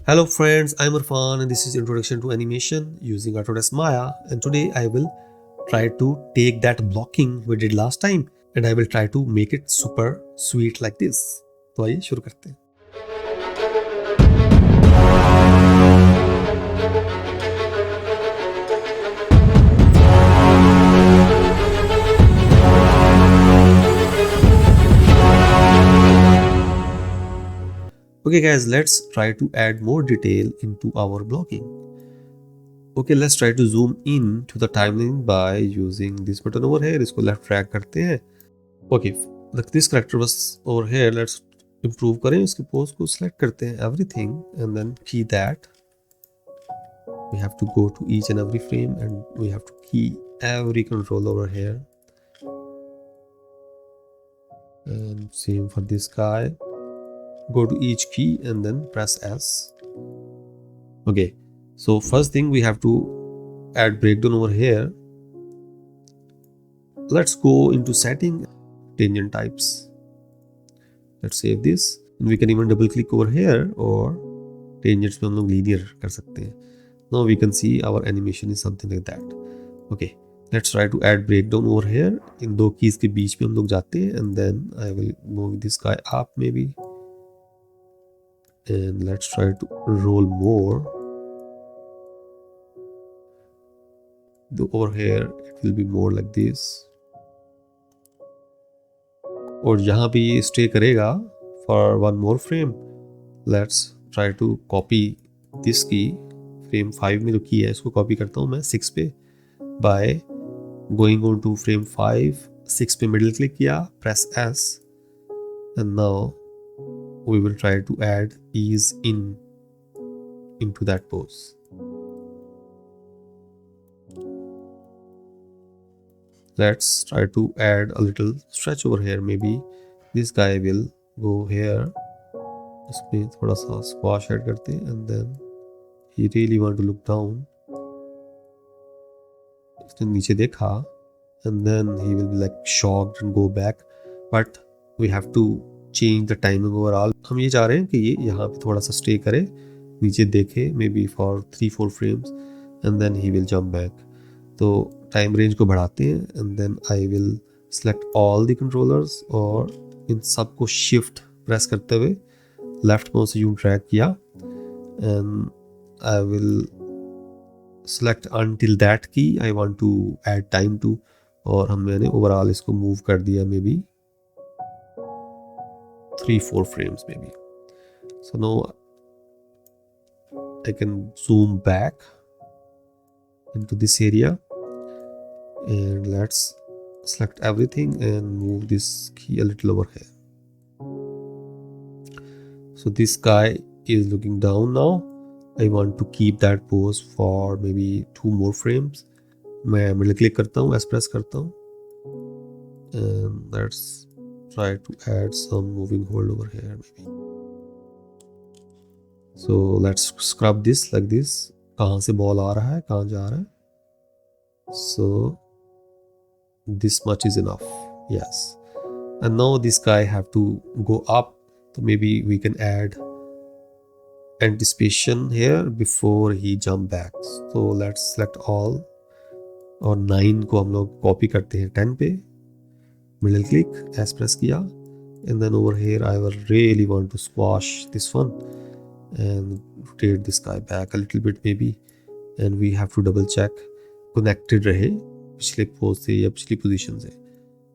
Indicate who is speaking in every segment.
Speaker 1: Hello friends, I'm Irfan and this is Introduction to Animation using Autodesk Maya, and today I will try to take that blocking we did last time and I will try to make it super sweet like this. तो आइए शुरू करते हैं. Okay guys, let's try to add more detail into our blocking. Okay, let's try to zoom in to the timeline by using this button over here. इसको left drag करते हैं. Okay, like this character was over here. Let's improve करें इसके pose को select करते हैं everything and then key that. We have to go to each and every frame and we have to key every control over here. And same for this guy. Go to each key and then press S. Okay, so first thing we have to add breakdown over here. Let's go into setting tangent types. Let's save this and we can even double click over here or tangents में हम लोग linear कर सकते हैं. Now we can see our animation is something like that. Okay, let's try to add breakdown over here. इन दो keys के बीच में हम लोग जाते हैं and then I will move this guy up maybe. And let's try to roll more. Over here it will be more like this. और यहाँ पे ये stay करेगा for one more frame. Let's try to copy this key. Frame 5 में जो key है इसको copy करता हूँ मैं 6 पे by going on to frame 5. 6 पे middle click किया, press S and now we will try to add ease into that pose. Let's try to add a little stretch over here. Maybe this guy will go here. इसमें थोड़ा सा squash add करते हैं and then he really want to look down. इसने नीचे देखा and then he will be like shocked and go back. But we have to change the timing overall. हम ये चाह रहे हैं कि ये यहाँ पे थोड़ा सा stay करे, नीचे देखे maybe for 3-4 frames and then he will jump back. तो टाइम रेंज को बढ़ाते हैं and then I will select all the controllers और इन सब को shift प्रेस करते हुए लेफ्ट माउस से यूं ड्रैग किया and I will select until that key I want to add time to और मैंने ओवरऑल इसको मूव कर दिया may be 3-4 frames maybe. So now I can zoom back into this area and let's select everything and move this key a little over here. So this guy is looking down now. I want to keep that pose for maybe 2 more frames. मैं middle click करता हूँ, S press करता हूँ and let's try to add some moving hold over here maybe. So let's scrub this like this. कहाँ से ball आ रहा है, कहाँ जा रहा है. So this much is enough. Yes. And now this guy have to go up. So maybe we can add anticipation here before he jump back. So let's select all और 9 को हम लोग copy करते हैं 10 पे. Middle click, S press किया and then over here I will really want to squash this one and rotate this guy back a little bit maybe and we have to double check connected रहे पिछले pose से या पिछली position से.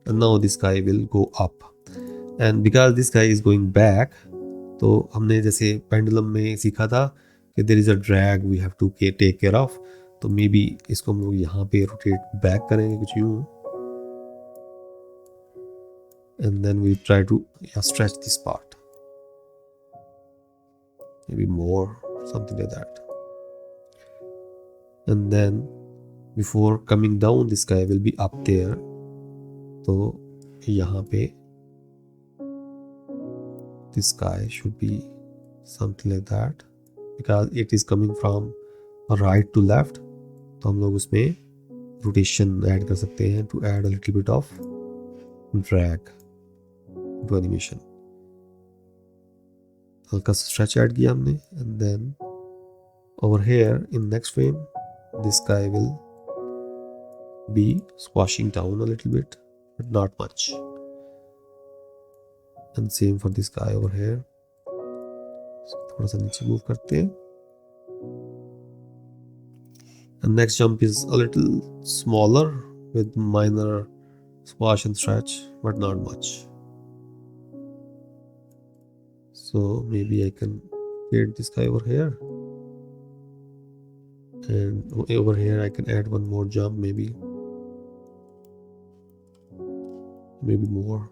Speaker 1: And now this guy will go up and because this guy is going back तो हमने जैसे pendulum में सीखा था कि there is a drag we have to take care of. तो maybe इसको हम लोग यहाँ पे rotate back करेंगे कुछ यूँ and then we try to stretch this part maybe more something like that and then before coming down this guy will be up there तो यहाँ पे this guy should be something like that because it is coming from right to left तो हम लोग उसमें rotation add कर सकते हैं to add a little bit of drag to animation. हल्का सा स्ट्रेच ऐड किया हमने and then over here in next frame this guy will be squashing down a little bit but not much, and same for this guy over here. थोड़ा सा नीचे move करते हैं, and next jump is a little smaller with minor squash and stretch but not much. So maybe I can create this guy over here, and over here I can add one more jump, maybe more.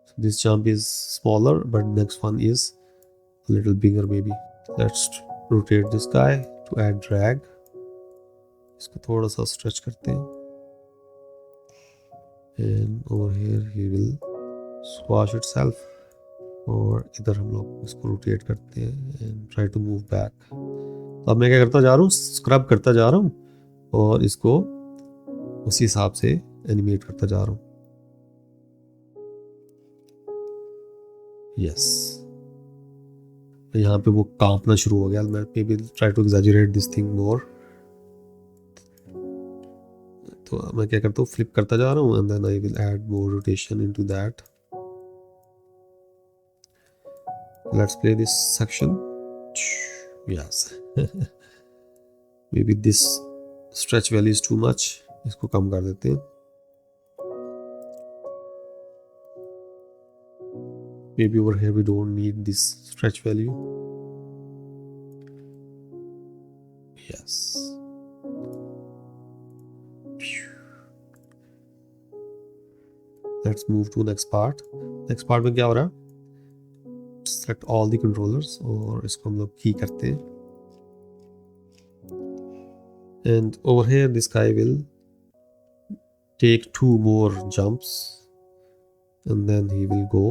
Speaker 1: So this jump is smaller but next one is a little bigger maybe. Let's rotate this guy to add drag. इसको थोड़ा सा stretch करते हैं, and over here he will squash itself. और इधर हम लोग इसको रोटेट करते हैं and try to move back. तो अब मैं क्या करता जा रहा हूँ, स्क्रब करता जा रहा हूँ और इसको उसी हिसाब से एनिमेट करता जा रहा हूँ. यस, यहाँ पे वो कांपना शुरू हो गया. मैं maybe try to exaggerate this thing more. तो मैं क्या करता हूँ, फ्लिप करता जा रहा हूँ and then I will add more rotation into that. Let's play this section. Yes. Maybe this stretch value is too much. इसको कम कर देते हैं. Maybe over here we don't need this stretch value. Yes. Let's move to next part. Next part में क्या हो रहा है? Select all the controllers और इसको हम लोग key करते हैं. And over here this guy will take 2 more jumps and then he will go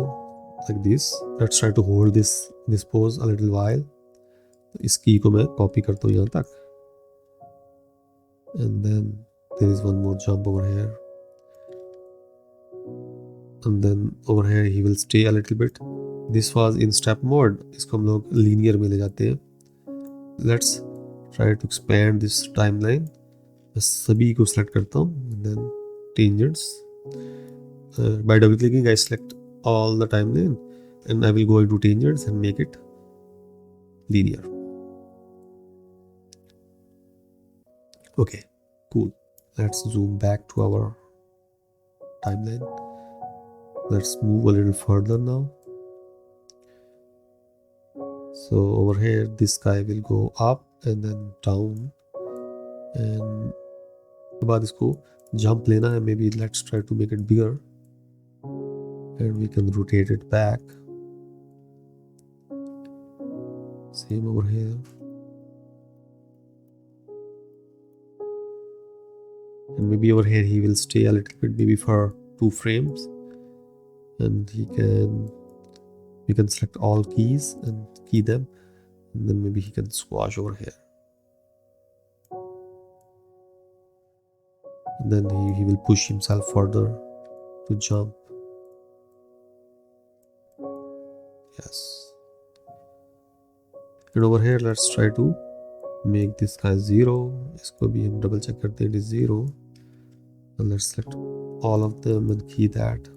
Speaker 1: like this. Let's try to hold this pose a little while. इस key को मैं copy करता हूँ यहाँ तक. And then there is one more jump over here. And then over here he will stay a little bit. This was in step mode. इसको हम लोग linear में ले जाते हैं. Let's try to expand this timeline. मैं सभी को select करता हूँ and then tangents. By double clicking I select all the timeline and I will go into tangents and make it linear. Okay, cool. Let's zoom back to our timeline. Let's move a little further now. So over here this guy will go up and then down, and उसके बाद इसको jump लेना है. Maybe let's try to make it bigger and we can rotate it back. Same over here. And maybe over here he will stay a little bit, maybe for 2 frames, and we can select all keys and key them, and then maybe he can squash over here, and then he will push himself further to jump. Yes. And over here let's try to make this guy 0. इसको भी हम double check करते हैं, it is 0, and let's select all of them and key that.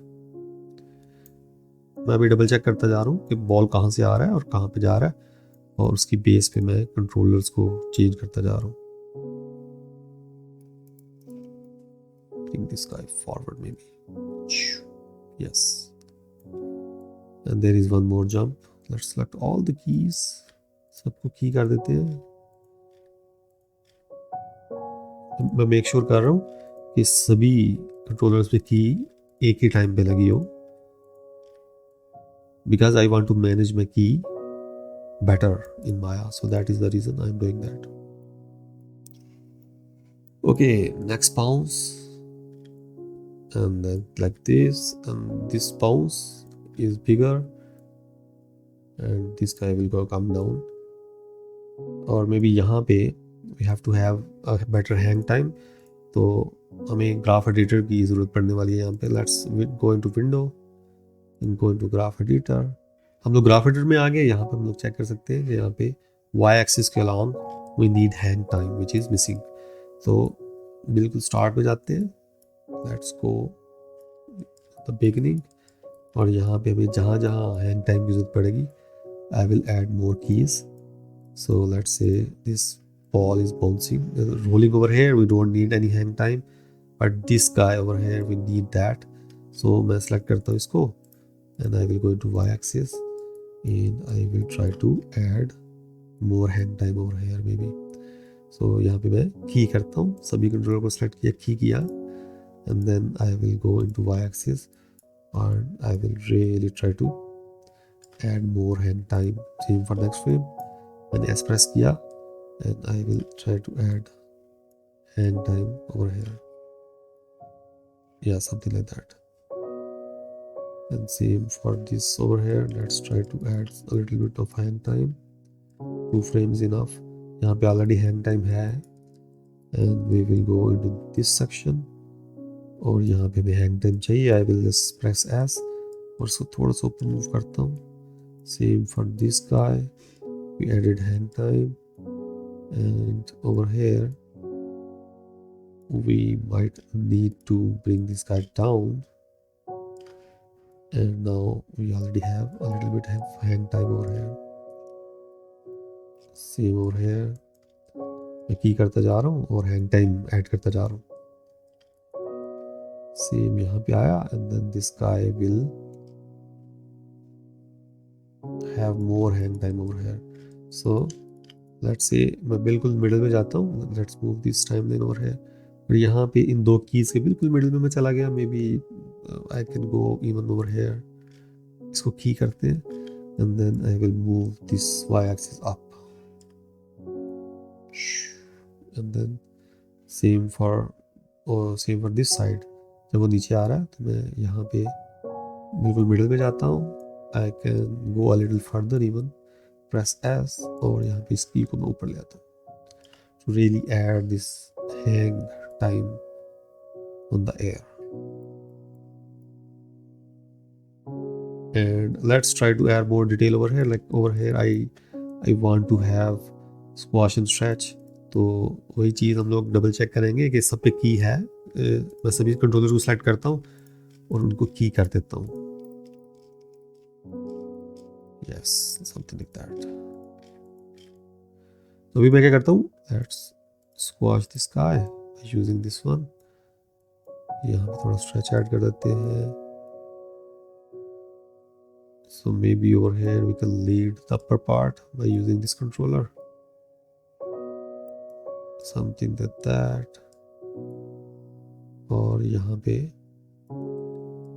Speaker 1: मैं अभी double check करता जा रहा हूँ कि बॉल कहाँ से आ रहा है और कहाँ पे जा रहा है, और उसकी बेस पे मैं कंट्रोलर्स को चेंज करता जा रहा हूँ. Bring this guy forward maybe. Yes. And there is one more jump. Let's select all the keys. सबको की कर देते हैं. मैं मेक श्योर कर रहा हूँ कि सभी कंट्रोलर्स पे की एक ही टाइम पे लगी हो, because I want to manage my key better in Maya, so that is the reason I am doing that. Okay, next bounce, and then like this, and this bounce is bigger, and this guy will come down. और maybe यहाँ पे we have to have a better hang time, तो हमें graph editor की ज़रूरत पड़ने वाली है यहाँ पे. Let's go into window and go into graph editor. हम लोग ग्राफ एडिटर में आ गए. यहाँ पे हम लोग चेक कर सकते हैं कि यहाँ पे y axis के along we need hang time which is missing. तो बिल्कुल स्टार्ट में जाते हैं, लेट्स गो द बिगिनिंग, और यहाँ पे हमें जहाँ जहाँ हैंग टाइम की जरूरत पड़ेगी आई will add more keys. So let's say this ball is bouncing, rolling over here. We don't need any hang time, but this guy over here we need that. So मैं select करता हूँ इसको, and I will go into y-axis, and I will try to add more hang time over here maybe. So यहाँ पे मैं key करता हूँ, सभी कंट्रोलर को select किया, key किया, and then I will go into y-axis, and I will really try to add more hang time. Same for next frame. मैंने S press किया, and I will try to add hang time over here. Yeah, something like that. And same for this over here. Let's try to add a little bit of hang time. 2 frames enough. यहाँ पे already hang time है, and we will go into this section. और यहाँ पे हमें hang time चाहिए. I will just press S और इसको थोड़ा सा ऊपर move करता हूँ. Same for this guy. We added hang time, and over here we might need to bring this guy down, and now we already have a little bit of hang time over here. Same over here, मैं की करता जा रहा हूँ और hang time add करता जा रहा हूँ. Same यहाँ पे आया, and then this guy will have more hang time over here. So let's say मैं बिल्कुल मिडिल में जाता हूँ. Let's move this timeline over here. और यहाँ पे इन 2 कीज के बिल्कुल मिडिल में मैं चला गया. Maybe I can go even over here. इसको की करते हैं, and then I will move this Y axis up, and then same for this side. जब वो नीचे आ रहा है तो मैं यहाँ पे बिल्कुल मिडिल में जाता हूँ. आई can go a little further even, press S, और यहाँ पे इस की को मैं ऊपर ले आता हूँ to really add this hang time on the air. And let's try to add more detail over here. Like over here I want to have squash and stretch. तो वही चीज़ हम लोग डबल चेक करेंगे कि सब पे की है. मैं सभी कंट्रोलर को सेलेक्ट करता हूँ और उनको की कर देता हूँ. Yes, something like that. तो अभी मैं क्या करता हूँ, let's squash this guy using this one. यहाँ पे थोड़ा stretch ऐड कर देते हैं. So maybe over here we can lead the upper part by using this controller. Something like that. और यहाँ पे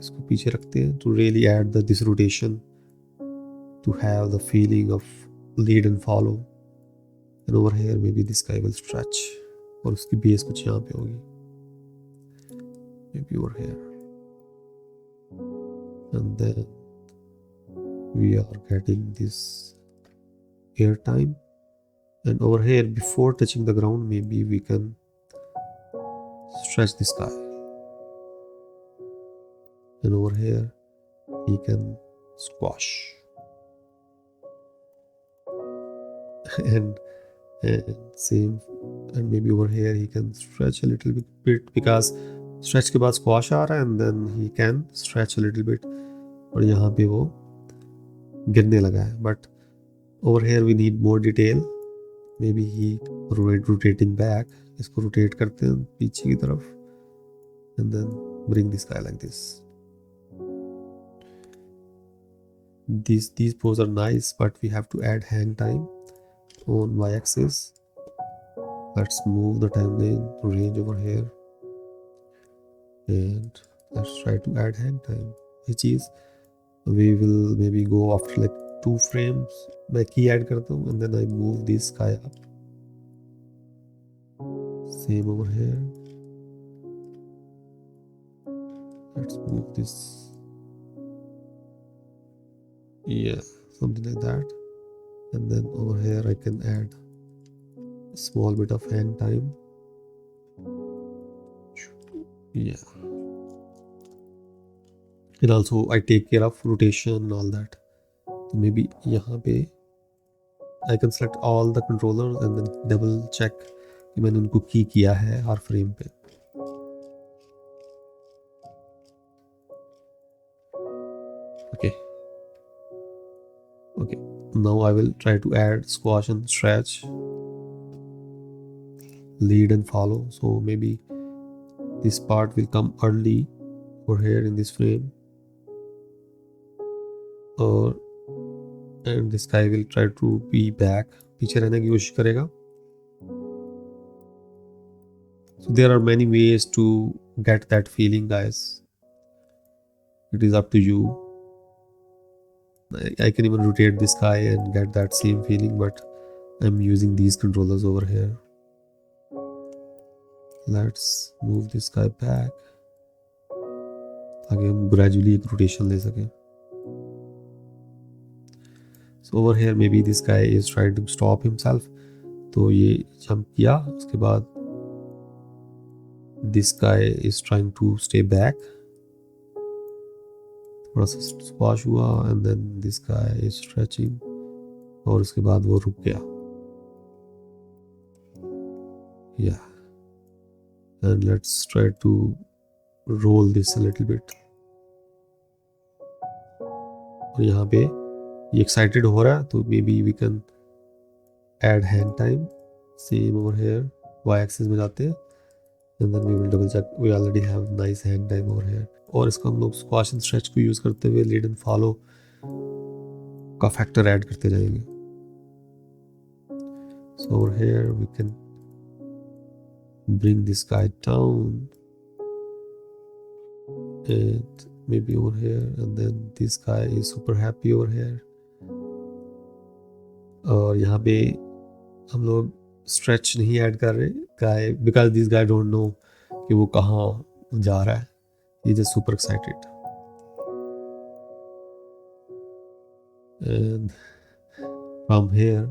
Speaker 1: इसको पीछे रखते हैं to really add this rotation, to have the feeling of lead and follow. And over here maybe this guy will stretch, और उसकी base कुछ यहाँ पे होगी, maybe over here. And then we are getting this air time, and over here before touching the ground maybe we can stretch this guy, and over here he can squash. and same, and maybe over here he can stretch a little bit because stretch के बाद squash आ रहा है, and then he can stretch a little bit, और यहाँ पे वो गिरने लगा है. but over here we need more detail. maybe he rotating back. इसको rotate करते हैं पीछे की तरफ, and then bring this guy like this. These poses are nice, but we have to add hang time on y-axis. Let's move the timeline to range over here, and let's try to add hang time, which is we will maybe go after like 2 frames. मैं key add करता हूँ, and then I move this guy up. Same over here. Let's move this. Yeah, something like that. And then over here I can add a small bit of hang time. Yeah. And also I take care of rotation and all that. तो maybe यहाँ पे I can select all the controllers and then double check कि मैंने उनको की किया है हर frame पे. Okay. Okay. Now I will try to add squash and stretch, lead and follow. So maybe this part will come early over here in this frame, or and this guy will try to be back, पीछे रहने की कोशिश करेगा. So there are many ways to get that feeling, guys. It is up to you. I can even rotate this guy and get that same feeling, but I'm using these controllers over here. Let's move this guy back ताकि हम gradually एक rotation ले सकें. So over here maybe this guy is trying to stop himself. तो ये jump किया, उसके बाद this guy is trying to stay back. थोड़ा सा squash हुआ and then this guy is stretching और उसके बाद वो रुक गया. Yeah. And let's try to roll this a little bit. और यहाँ पे ये excited हो रहा है तो maybe we can add hand time. Same over here. Y axis में जाते हैं and then we will double check. We already have nice hand time over here. और इसको हम लोग squash and stretch को यूज करते हुए lead and follow का फैक्टर ऐड करते जाएंगे. So over here we can bring this guy down and maybe over here, and then this guy is super happy over here. और यहाँ पे हम लोग stretch नहीं ऐड कर रहे guy because this guy don't know कि वो कहाँ जा रहा है. He's just super excited. And from here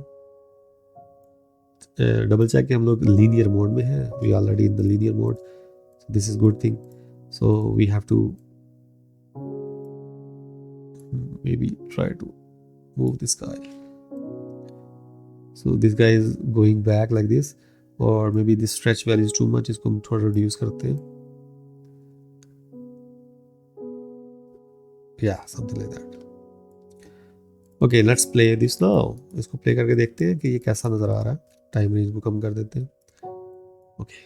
Speaker 1: double check कि हम लोग linear mode में हैं. We already in the linear mode. So this is good thing. So we have to maybe try to move this guy. So this guy is going back like this, or maybe this stretch value is too much. इसको हम थोड़ा reduce करते हैं. Yeah, something like that. Okay, let's play this now. इसको play करके देखते हैं कि ये कैसा नजर आ रहा है. टाइम रेंज को कम कर देते हैं. Okay.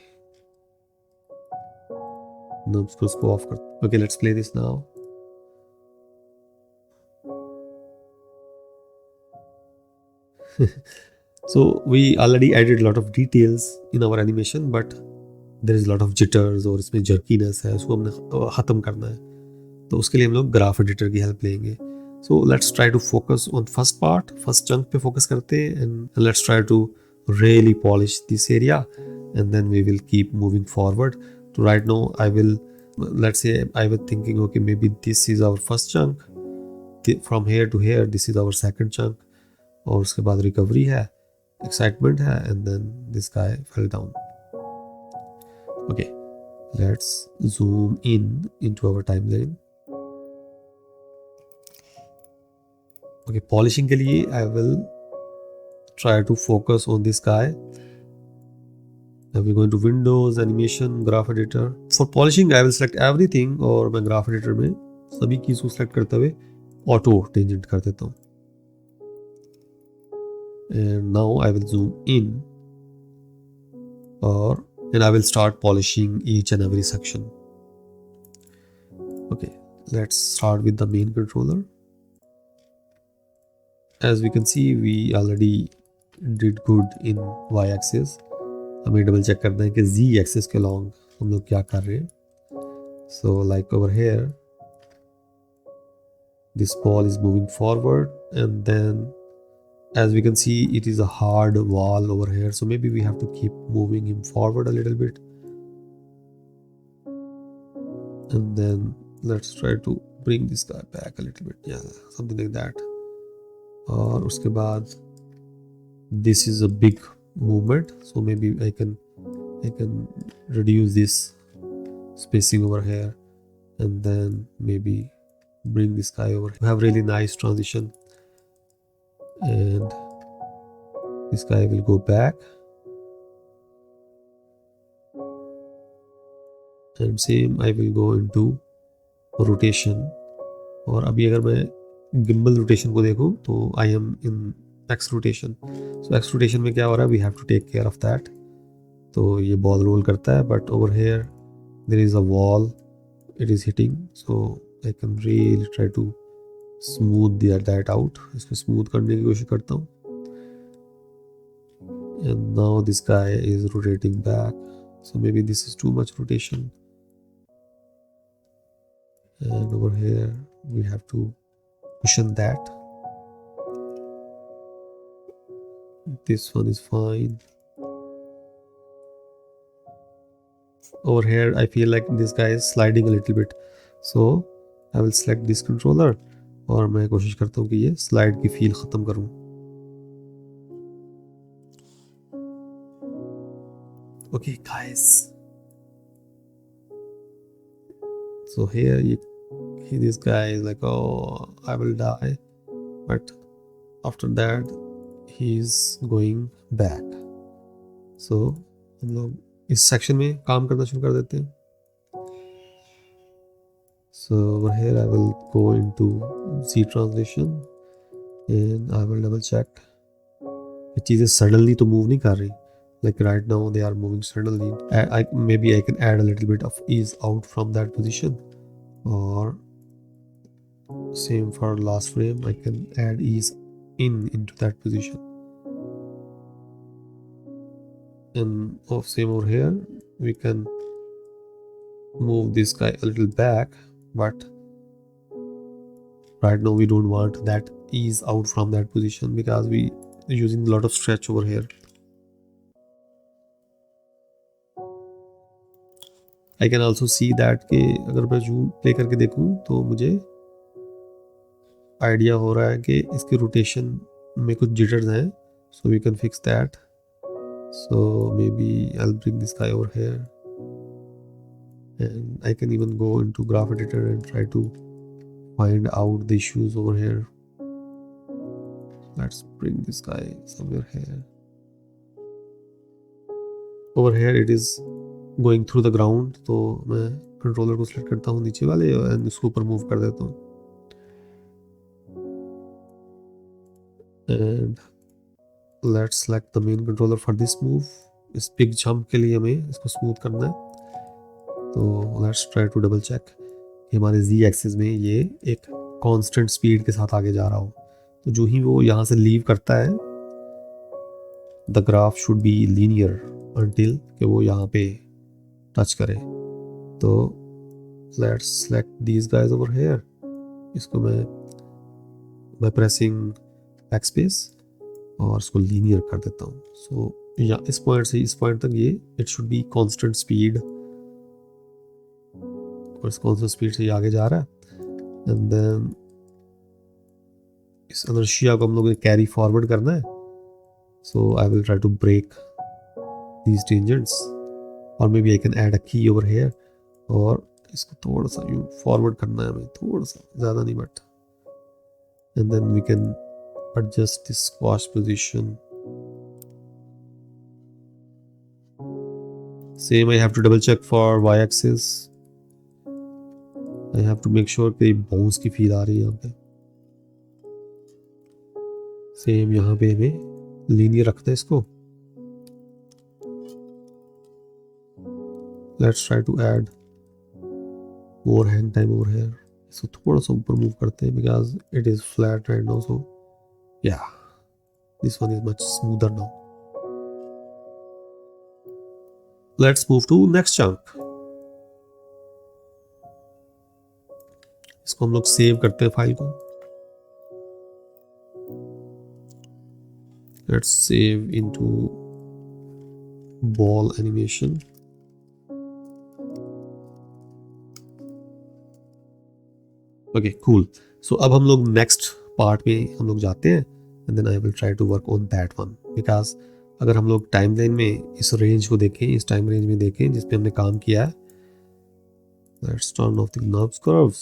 Speaker 1: Nubs को ऑफ कर. Okay, let's play this now. So we already added a lot of details in our animation, but there is a lot of jitters और इसमें jerkiness है. उसको हमने खत्म करना है. तो उसके लिए हम लोग ग्राफ एडिटर की हेल्प लेंगे. So let's try to focus on first part, first chunk पे focus करते हैं, and let's try to really polish this area, and then we will keep moving forward. So right now I will, let's say I was thinking, okay, maybe this is our first chunk, from here to here this is our second chunk, और उसके बाद recovery है, excitement है, and then this guy fell down. Okay, let's zoom in into our timeline. Okay, polishing के लिए I will try to focus on this guy. Now we're going to Windows, Animation, Graph Editor. For polishing I will select everything और मैं Graph Editor में सभी keys को select करते हुए auto tangent कर देता हूँ. And now I will zoom in and I will start polishing each and every section. Okay, let's start with the main controller. As we can see, we already did good in y-axis. हमें double check करना है कि z-axis के along हम लोग क्या कर रहे हैं. So like over here, this ball is moving forward, and then as we can see, it is a hard wall over here. So maybe we have to keep moving him forward a little bit. And then let's try to bring this guy back a little bit. Yeah, something like that. और उसके बाद this is a big movement, so maybe I can reduce this spacing over here, and then maybe bring this guy over. We have really nice transition, and This guy will go back, and same I will go into rotation. और अभी अगर मैं gimbal rotation को देखूं तो I am in X rotation. So X rotation में क्या हो रहा है, we have to take care of that. तो ये बॉल रोल करता है, but over here there is a wall, it is hitting. So I can really try to smooth that out. इसको स्मूथ करने की कोशिश करता हूँ. And now this guy is rotating back, so maybe this is too much rotation. And over here we have to cushion that. This one is fine. Over here I feel like this guy is sliding a little bit, so I will select this controller और मैं कोशिश करता हूँ कि ये slide की feel ख़त्म करूँ. Okay guys, so here this guy is like, oh, I will die, but after that he's going back. So हम लोग इस सेक्शन में काम करना शुरू कर देते हैं. So over here I will go into Z translation and I will double check ये चीज़ें suddenly तो move नहीं कर रही. Like right now they are moving suddenly. Maybe I can add a little bit of ease out from that position, or same for last frame I can add ease into that position. And same over here we can move this guy a little back, but right now we don't want that ease out from that position because we are using a lot of stretch over here. I can also see that कि अगर मैं zoom play करके देखूं तो मुझे idea हो रहा है कि इसकी रोटेशन में कुछ जिटर्स हैं. So we can fix that. So maybe I'll bring this guy over here, and I can even go into graph editor and try to find out the issues over here. Let's bring this guy somewhere here. Over here it is going through the ground, तो मैं controller को select करता हूँ नीचे वाले और इसको ऊपर मूव कर देता हूँ. And let's select the main controller for this move. इस big jump के लिए हमें इसको स्मूथ करना है. तो let's try to double check कि हमारे Z एक्सिस में ये एक कांस्टेंट स्पीड के साथ आगे जा रहा हो. तो जो ही वो यहाँ से लीव करता है, the graph should be linear until कि वो यहाँ पे टच करे. तो let's select these guys over here. इसको मैं by pressing backspace और इसको लीनियर कर देता हूँ. सो या इस पॉइंट से इस पॉइंट तक ये it should be constant speed, और इस कांस्टेंट स्पीड से ये आगे जा रहा है. एंड देन इस इनर्शिया को हम लोग ने कैरी फॉरवर्ड करना है. सो I will try to break these tangents, और may be I can add a key over here, और इसको थोड़ा सा यूं फॉरवर्ड करना है हमें, थोड़ा सा, ज़्यादा नहीं but. And then we can adjust this squash position. Same I have to double check for y-axis. I have to make sure कि bounce की फील आ रही है यहाँ पे. Same यहाँ पे हमें linear रखते हैं इसको. Let's try to add more hang time over here. इसको थोड़ा सा ऊपर move करते हैं because it is flat right now. So yeah, this one is much smoother now. Let's move to next chunk. इसको हम लोग सेव करते हैं फाइल को. Let's save into ball animation. Okay, cool. So अब हम लोग next part में हम लोग जाते हैं, and then I will try to work on that one. Because अगर हम लोग टाइम लाइन में इस रेंज को देखें, इस टाइम रेंज में देखें जिस पे हमने काम किया है. Let's turn off the knobs curves.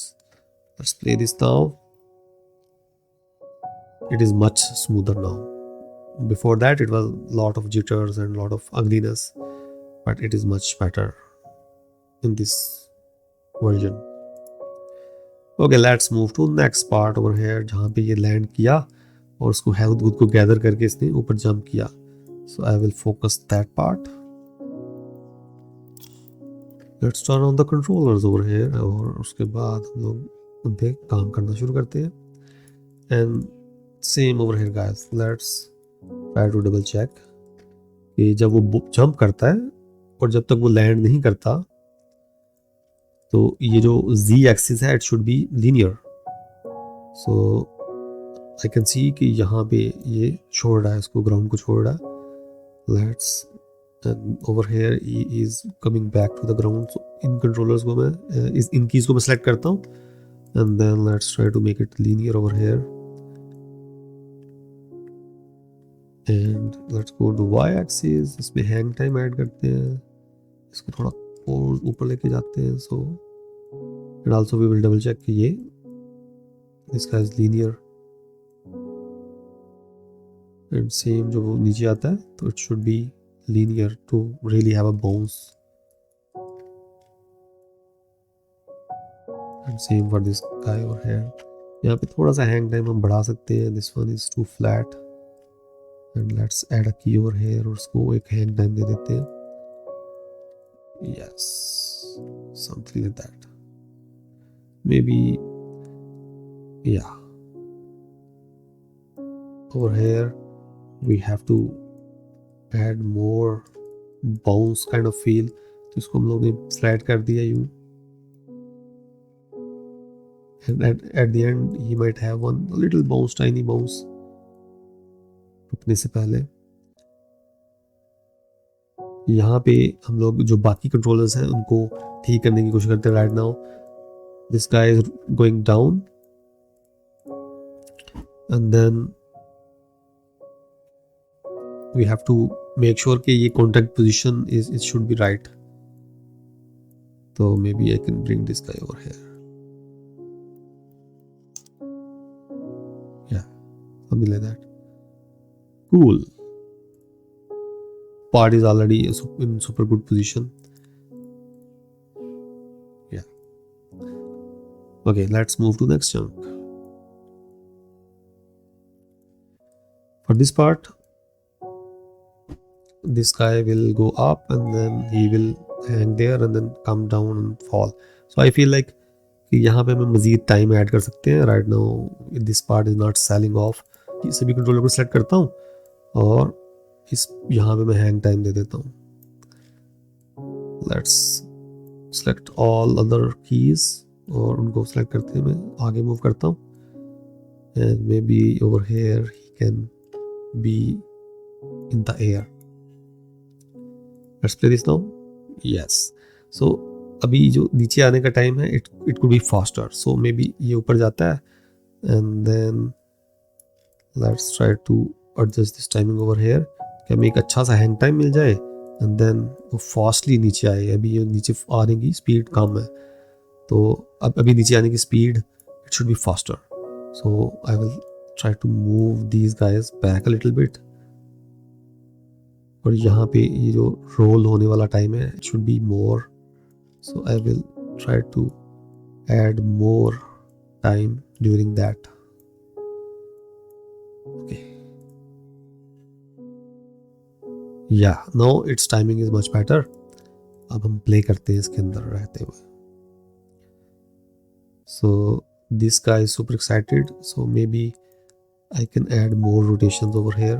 Speaker 1: Let's play this now. It is much smoother now. before that it was lot of jitters and lot of ugliness, but it is much better in this version. Okay, let's move to next part over here, जहाँ पे ये land किया और उसको health would को gather करके इसने ऊपर जंप किया. So I will focus that part. Let's turn on the controllers over here और उसके बाद हम लोग उन पे काम करना शुरू करते हैं. And same over here guys, let's try to double check कि जब वो जंप करता है और जब तक वो लैंड नहीं करता तो ये जो z एक्सिस है it should be linear. So I can see कि यहाँ पे ये छोड़ रहा है, इसको ग्राउंड को छोड़ रहा है. Let's over here he is coming back to the ground. So इन कंट्रोलर्स को मैं इन कीज को मैं सेलेक्ट करता हूँ and then let's try to make it linear over here and let's go to y axis. इसमें हैंग टाइम ऐड करते हैं, इसको थोड़ा और ऊपर लेके जाते हैं. So and also we will double check कि ये इसका इज लीनियर एंड सेम जो वो नीचे आता है तो it should be linear to really have a bounce. And same for this guy over here. यहाँ पे थोड़ा सा हैंग टाइम हम बढ़ा सकते हैं. This one is too flat and let's add a key over here और उसको एक हैंग टाइम दे देते हैं. Yes, something like that. Maybe, yeah. Over here, we have to add more bounce kind of feel. तो इसको हम लोग ने flat कर दिया यूं. And at the end, he might have one little bounce, tiny bounce. रुकने से पहले. यहाँ पे हम लोग जो बाकी कंट्रोलर्स हैं उनको ठीक करने की कोशिश करते हैं. Right now this guy is going down and then we have to make sure कि ये contact position is it should B right. तो may be I can bring this guy over here. या something like that. Cool. Part is already in super good position. Yeah. Okay, let's move to next chunk. For this part, this guy will go up and then he will hang there and then come down and fall. So I feel like कि यहाँ पे हम मज़ीद time add कर सकते हैं. Right now this part is not selling off. सभी controller को सेलेक्ट करता हूँ और इस यहाँ पे मैं हैंग टाइम दे देता हूँ. Let's select all other keys और उनको सेलेक्ट करते हैं मैं आगे मूव करता हूँ and may be over here he can be in the air. Let's play this now. Yes. सो अभी जो नीचे आने का टाइम है it could be faster. So may be ये ऊपर जाता है and then let's try to adjust this timing over here कि हमें एक अच्छा सा हैंग टाइम मिल जाए एंड देन वो फास्टली नीचे आए. अभी ये नीचे आने की स्पीड कम है तो अब अभी नीचे आने की speed it should be faster. So I will try to move these guys back a little bit और यहाँ पे ये जो रोल होने वाला टाइम है it should be more. So I will try to add more time during that. Okay. या no it's timing is much better. अब हम प्ले करते हैं इसके अंदर रहते हुए. So this guy is super excited. So maybe I can add more rotations over here.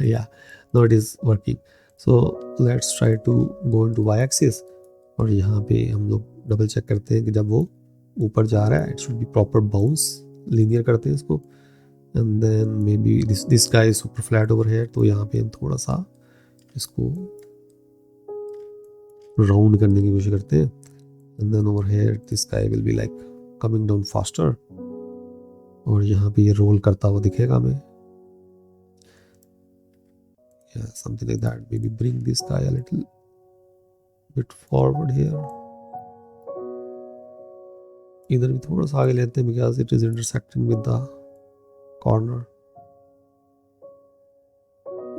Speaker 1: या no it is working. So let's try to go into y axis और यहाँ पे हम लोग डबल चेक करते हैं कि जब वो ऊपर जा रहा है it should be proper bounce. Linear करते हैं इसको and then maybe this guy is super flat over here. तो यहाँ पे हम थोड़ा सा इसको राउंड करने की कोशिश करते हैं and then over here this guy will be like coming down faster और यहाँ पे ये रोल करता हुआ दिखेगा हमें. Yeah, something like that. Maybe bring this guy a little bit forward here. इधर भी थोड़ा सा आगे लेते हैं because it is intersecting with the corner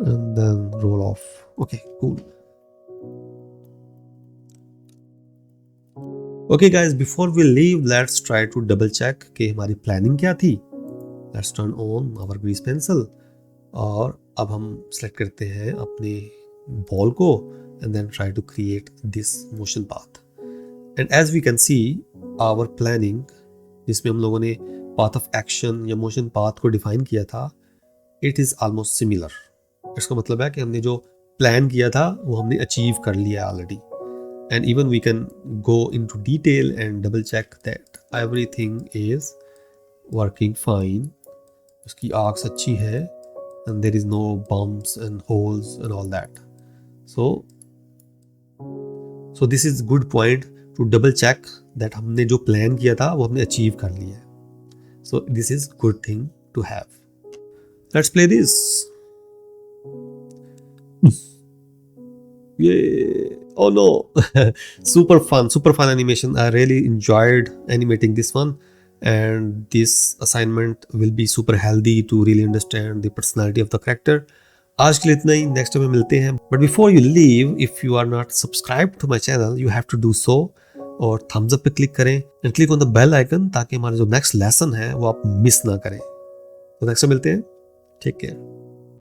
Speaker 1: and then roll off. Okay cool. Okay guys, before we leave let's try to double check कि हमारी planning क्या थी. Let's turn on our grease pencil और अब हम सेलेक्ट करते हैं अपने बॉल को and then try to create this motion path. And as we can see our planning, जिसमें हम लोगों ने पाथ ऑफ एक्शन या मोशन पाथ को डिफाइन किया था, इट इज़ ऑलमोस्ट सिमिलर. इसका मतलब है कि हमने जो प्लान किया था वो हमने अचीव कर लिया already. And even we can go into detail and double check that everything is working fine. उसकी आर्क्स अच्छी है and there is no bumps and holes and all that. So this is good point to double check that हमने जो plan किया था वो हमने achieve कर लिया है. So this is good thing to have. Let's play this. Yay! Oh no! Super fun animation. I really enjoyed animating this one. And this assignment will be super healthy to really understand the personality of the character. आज के लिए इतना ही. Next time मिलते हैं. But before you leave, if you are not subscribe to my channel, you have to do so. और thumbs up पे click करें and click on the bell icon ताकि हमारा जो नेक्स्ट लेसन है वो आप मिस ना करें. तो नेक्स्ट टाइम मिलते हैं. Take care.